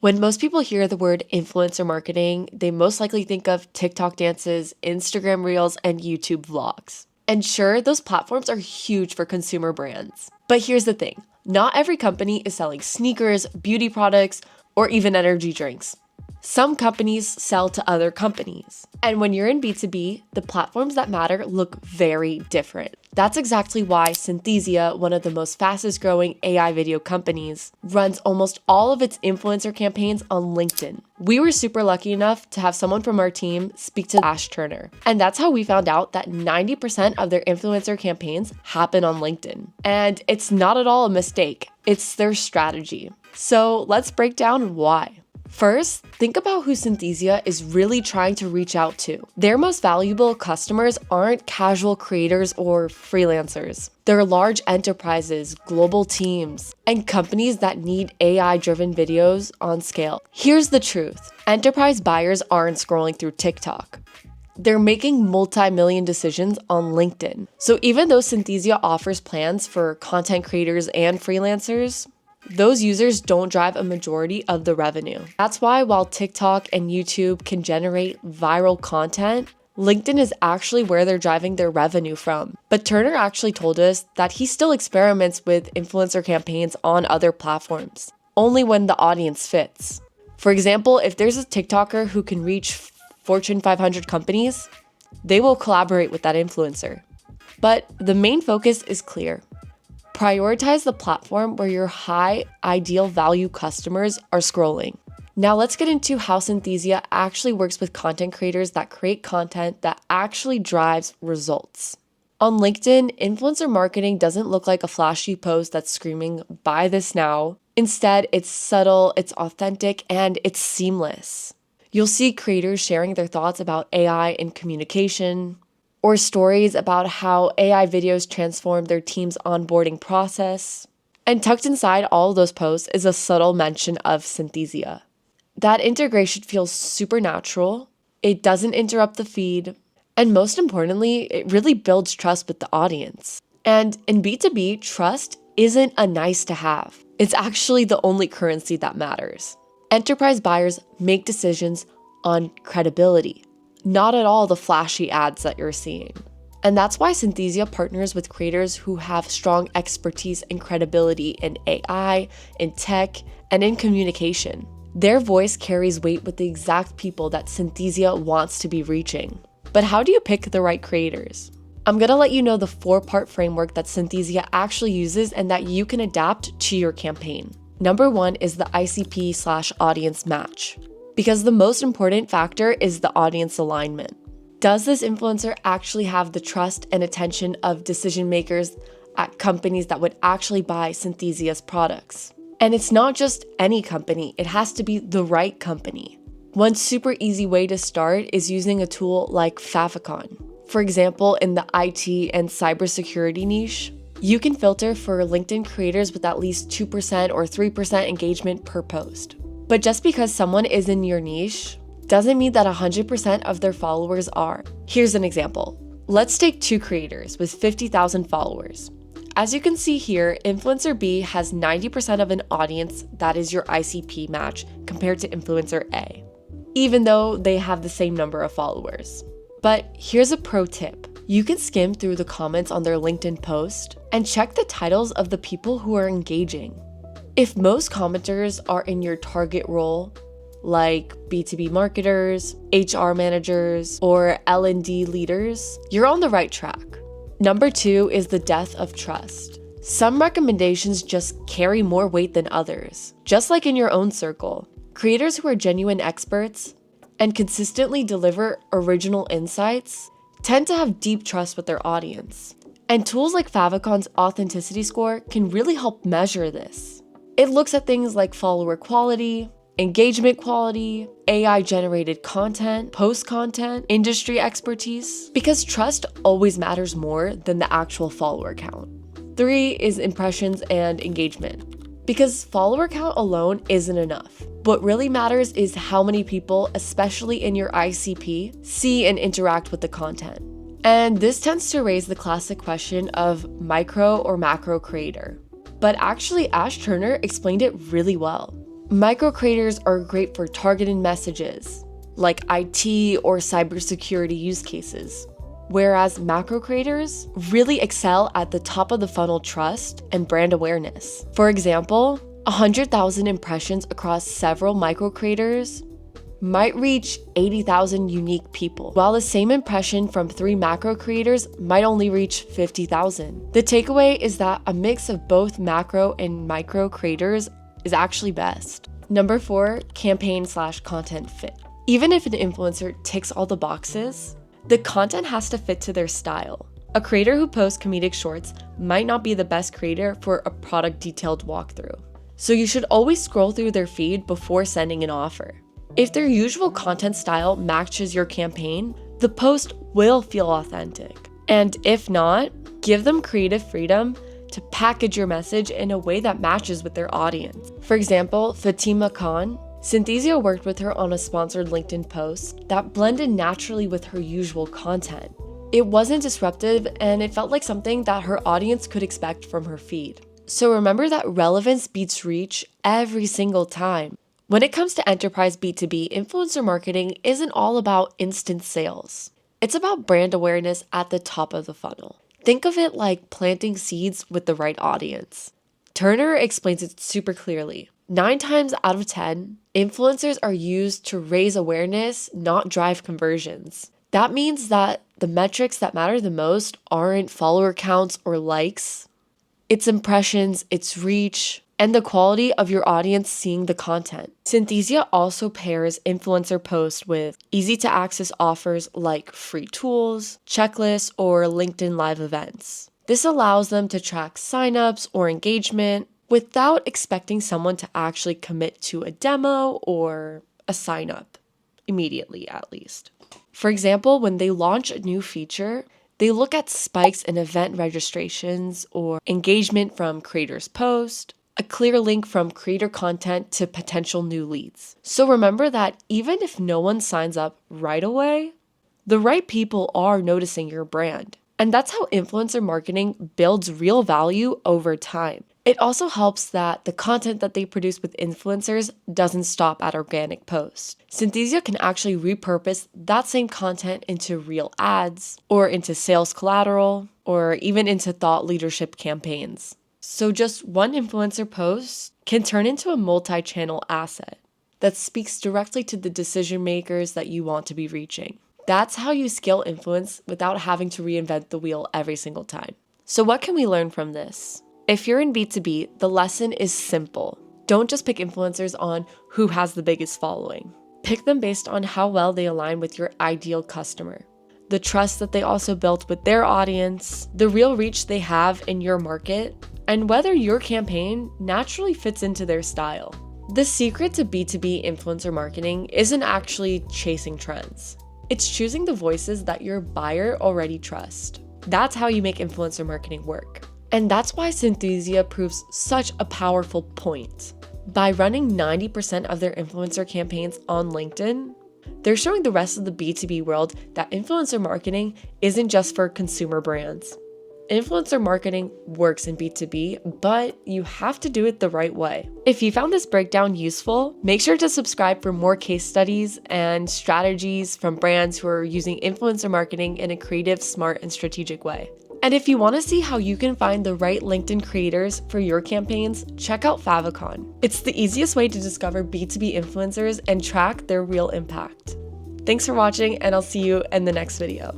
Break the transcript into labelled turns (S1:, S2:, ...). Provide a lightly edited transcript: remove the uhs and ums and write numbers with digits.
S1: When most people hear the word influencer marketing, they most likely think of TikTok dances, Instagram reels, and YouTube vlogs. And sure, those platforms are huge for consumer brands. But here's the thing, not every company is selling sneakers, beauty products, or even energy drinks. Some companies sell to other companies. And when you're in B2B, the platforms that matter look very different. That's exactly why Synthesia, one of the most fastest growing AI video companies, runs almost all of its influencer campaigns on LinkedIn. We were super lucky enough to have someone from our team speak to Ash Turner. And that's how we found out that 90% of their influencer campaigns happen on LinkedIn. And it's not at all a mistake, it's their strategy. So let's break down why. First, think about who Synthesia is really trying to reach out to. Their most valuable customers aren't casual creators or freelancers. They're large enterprises, global teams, and companies that need AI-driven videos on scale. Here's the truth. Enterprise buyers aren't scrolling through TikTok. They're making multi-million decisions on LinkedIn. So even though Synthesia offers plans for content creators and freelancers, those users don't drive a majority of the revenue. That's why while TikTok and YouTube can generate viral content, LinkedIn is actually where they're driving their revenue from. But Turner actually told us that he still experiments with influencer campaigns on other platforms, only when the audience fits. For example, if there's a TikToker who can reach Fortune 500 companies, they will collaborate with that influencer. But the main focus is clear. Prioritize the platform where your high ideal value customers are scrolling. Now let's get into how Synthesia actually works with content creators that create content that actually drives results. On LinkedIn, influencer marketing doesn't look like a flashy post that's screaming, "Buy this now." Instead, it's subtle, it's authentic, and it's seamless. You'll see creators sharing their thoughts about AI in communication, or stories about how AI videos transform their team's onboarding process. And tucked inside all of those posts is a subtle mention of Synthesia. That integration feels super natural, it doesn't interrupt the feed, and most importantly, it really builds trust with the audience. And in B2B, trust isn't a nice to have. It's actually the only currency that matters. Enterprise buyers make decisions on credibility, not at all the flashy ads that you're seeing. And that's why Synthesia partners with creators who have strong expertise and credibility in AI, in tech, and in communication. Their voice carries weight with the exact people that Synthesia wants to be reaching. But how do you pick the right creators? I'm gonna let you know the 4-part framework that Synthesia actually uses and that you can adapt to your campaign. Number 1 is the ICP/audience match. Because the most important factor is the audience alignment. Does this influencer actually have the trust and attention of decision makers at companies that would actually buy Synthesia's products? And it's not just any company, it has to be the right company. One super easy way to start is using a tool like Favikon. For example, in the IT and cybersecurity niche, you can filter for LinkedIn creators with at least 2% or 3% engagement per post. But just because someone is in your niche doesn't mean that 100% of their followers are. Here's an example. Let's take 2 creators with 50,000 followers. As you can see here, Influencer B has 90% of an audience that is your ICP match compared to Influencer A, even though they have the same number of followers. But here's a pro tip. You can skim through the comments on their LinkedIn post and check the titles of the people who are engaging. If most commenters are in your target role, like B2B marketers, HR managers, or L&D leaders, you're on the right track. Number 2 is the death of trust. Some recommendations just carry more weight than others, just like in your own circle. Creators who are genuine experts and consistently deliver original insights tend to have deep trust with their audience. And tools like Favikon's authenticity score can really help measure this. It looks at things like follower quality, engagement quality, AI-generated content, post content, industry expertise, because trust always matters more than the actual follower count. 3 is impressions and engagement, because follower count alone isn't enough. What really matters is how many people, especially in your ICP, see and interact with the content. And this tends to raise the classic question of micro or macro creator. But actually, Ash Turner explained it really well. Micro creators are great for targeted messages, like IT or cybersecurity use cases, whereas macro creators really excel at the top of the funnel trust and brand awareness. For example, 100,000 impressions across several micro creators might reach 80,000 unique people, while the same impression from 3 macro creators might only reach 50,000. The takeaway is that a mix of both macro and micro creators is actually best. Number 4, campaign/content fit. Even if an influencer ticks all the boxes, the content has to fit to their style. A creator who posts comedic shorts might not be the best creator for a product detailed walkthrough. So you should always scroll through their feed before sending an offer. If their usual content style matches your campaign, the post will feel authentic. And if not, give them creative freedom to package your message in a way that matches with their audience. For example, Favikon, Synthesia worked with her on a sponsored LinkedIn post that blended naturally with her usual content. It wasn't disruptive, and it felt like something that her audience could expect from her feed. So remember that relevance beats reach every single time. When it comes to enterprise B2B, influencer marketing isn't all about instant sales. It's about brand awareness at the top of the funnel. Think of it like planting seeds with the right audience. Turner explains it super clearly. 9 times out of 10, influencers are used to raise awareness, not drive conversions. That means that the metrics that matter the most aren't follower counts or likes. It's impressions, it's reach, and the quality of your audience seeing the content. Synthesia also pairs influencer posts with easy-to-access offers like free tools, checklists, or LinkedIn Live events. This allows them to track signups or engagement without expecting someone to actually commit to a demo or a sign-up, immediately at least. For example, when they launch a new feature, they look at spikes in event registrations or engagement from creators' posts, a clear link from creator content to potential new leads. So remember that even if no one signs up right away, the right people are noticing your brand. And that's how influencer marketing builds real value over time. It also helps that the content that they produce with influencers doesn't stop at organic posts. Synthesia can actually repurpose that same content into real ads, or into sales collateral, or even into thought leadership campaigns. So just one influencer post can turn into a multi-channel asset that speaks directly to the decision makers that you want to be reaching. That's how you scale influence without having to reinvent the wheel every single time. So what can we learn from this? If you're in B2B, the lesson is simple. Don't just pick influencers on who has the biggest following. Pick them based on how well they align with your ideal customer, the trust that they also built with their audience, the real reach they have in your market, and whether your campaign naturally fits into their style. The secret to B2B influencer marketing isn't actually chasing trends. It's choosing the voices that your buyer already trusts. That's how you make influencer marketing work. And that's why Synthesia proves such a powerful point. By running 90% of their influencer campaigns on LinkedIn, they're showing the rest of the B2B world that influencer marketing isn't just for consumer brands. Influencer marketing works in B2B, but you have to do it the right way. If you found this breakdown useful, make sure to subscribe for more case studies and strategies from brands who are using influencer marketing in a creative, smart, and strategic way. And if you want to see how you can find the right LinkedIn creators for your campaigns, check out Favikon. It's the easiest way to discover B2B influencers and track their real impact. Thanks for watching, and I'll see you in the next video.